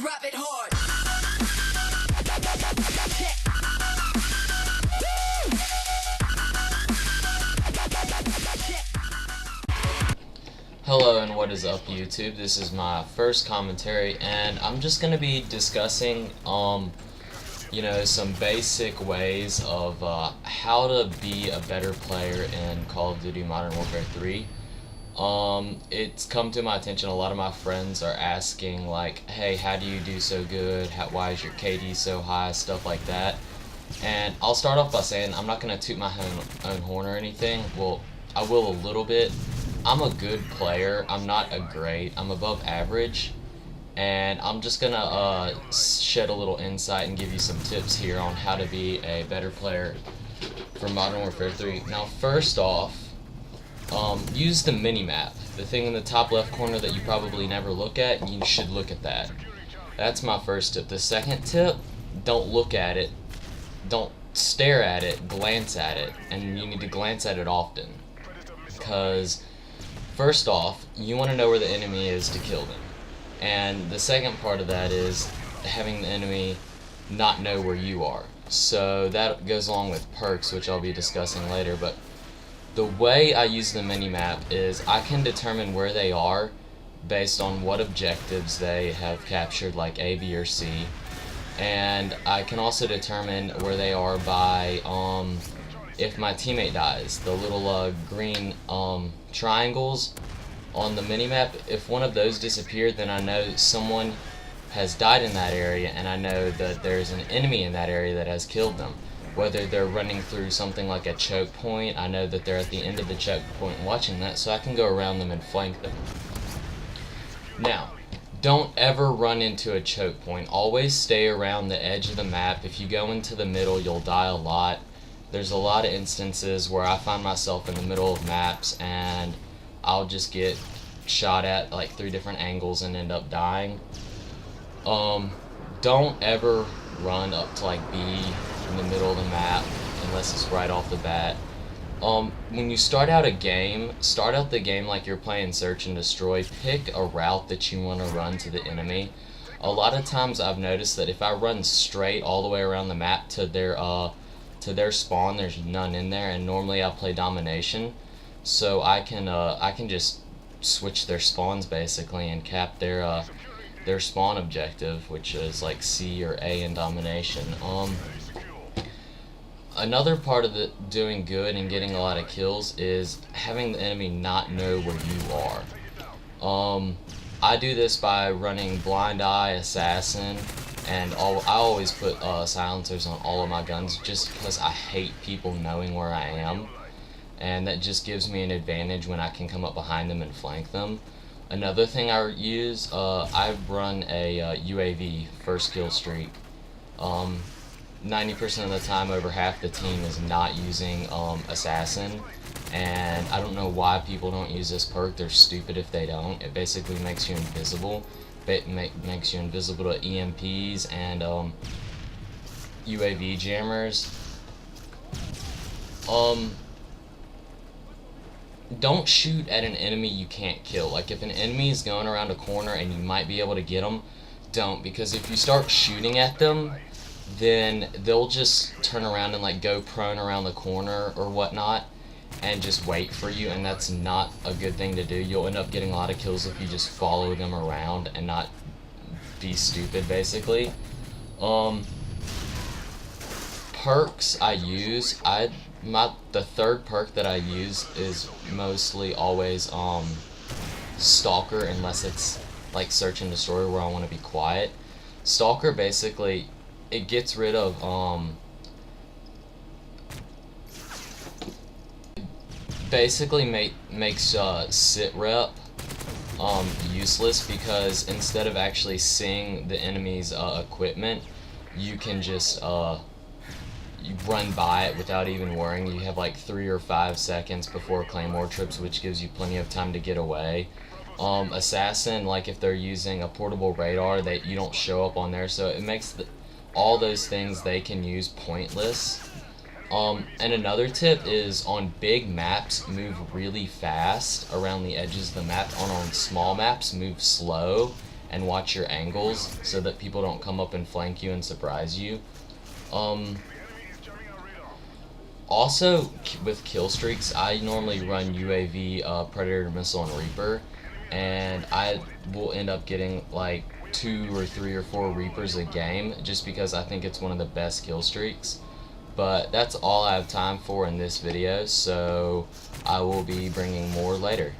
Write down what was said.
drop it hard. Hello and what is up YouTube? This is my first commentary and I'm just going to be discussing some basic ways of how to be a better player in Call of Duty Modern Warfare 3. It's come to my attention, a lot of my friends are asking like, hey, how do you do so good? Why is your KD so high? Stuff like that. And I'll start off by saying I'm not going to toot my own horn or anything. Well, I will a little bit. I'm a good player. I'm not a great. I'm above average. And I'm just going to shed a little insight and give you some tips here on how to be a better player for Modern Warfare 3. Now, first off, use the mini-map. The thing in the top left corner that you probably never look at, you should look at that. That's my first tip. The second tip, don't look at it. Don't stare at it, glance at it. And you need to glance at it often. Because first off, you want to know where the enemy is to kill them. And the second part of that is having the enemy not know where you are. So that goes along with perks, which I'll be discussing later. But the way I use the minimap is I can determine where they are based on what objectives they have captured, like A, B, or C. And I can also determine where they are by if my teammate dies. The little green triangles on the minimap, if one of those disappeared, then I know someone has died in that area, and I know that there's an enemy in that area that has killed them. Whether they're running through something like a choke point, I know that they're at the end of the choke point and watching that, so I can go around them and flank them. Now, don't ever run into a choke point. Always stay around the edge of the map. If you go into the middle, you'll die a lot. There's a lot of instances where I find myself in the middle of maps and I'll just get shot at like 3 different angles and end up dying. Don't ever run up to like B in the middle of the map unless it's right off the bat. When you start out the game like you're playing Search and Destroy. Pick a route that you want to run to the enemy. A lot of times I've noticed that if I run straight all the way around the map to their spawn, there's none in there, and normally I play domination, so I can just switch their spawns basically and cap their spawn objective, which is like C or A in domination. Another part of doing good and getting a lot of kills is having the enemy not know where you are. I do this by running Blind Eye, Assassin, and I always put silencers on all of my guns just because I hate people knowing where I am, and that just gives me an advantage when I can come up behind them and flank them. Another thing I use, I run a UAV first kill streak. 90% of the time, over half the team is not using Assassin, and I don't know why people don't use this perk. They're stupid if they don't. It basically makes you invisible. It makes you invisible to EMPs and UAV jammers. Don't shoot at an enemy you can't kill. Like if an enemy is going around a corner and you might be able to get them, don't, because if you start shooting at them, then they'll just turn around and like go prone around the corner or whatnot and just wait for you, and that's not a good thing to do. You'll end up getting a lot of kills if you just follow them around and not be stupid basically. Perks I use, the third perk that I use is mostly always Stalker, unless it's like Search and Destroy where I want to be quiet. Stalker basically, it gets rid of makes sit rep useless, because instead of actually seeing the enemy's equipment, you can just you run by it without even worrying. You have like 3 or 5 seconds before Claymore trips, which gives you plenty of time to get away. Assassin, like if they're using a portable radar, you don't show up on there, so it makes all those things they can use pointless. And another tip is, on big maps, move really fast around the edges of the map. On small maps, move slow and watch your angles so that people don't come up and flank you and surprise you. Also, with kill streaks, I normally run UAV, Predator, Missile, and Reaper, and I will end up getting like 2 or 3 or 4 Reapers a game just because I think it's one of the best kill streaks. But that's all I have time for in this video, so I will be bringing more later.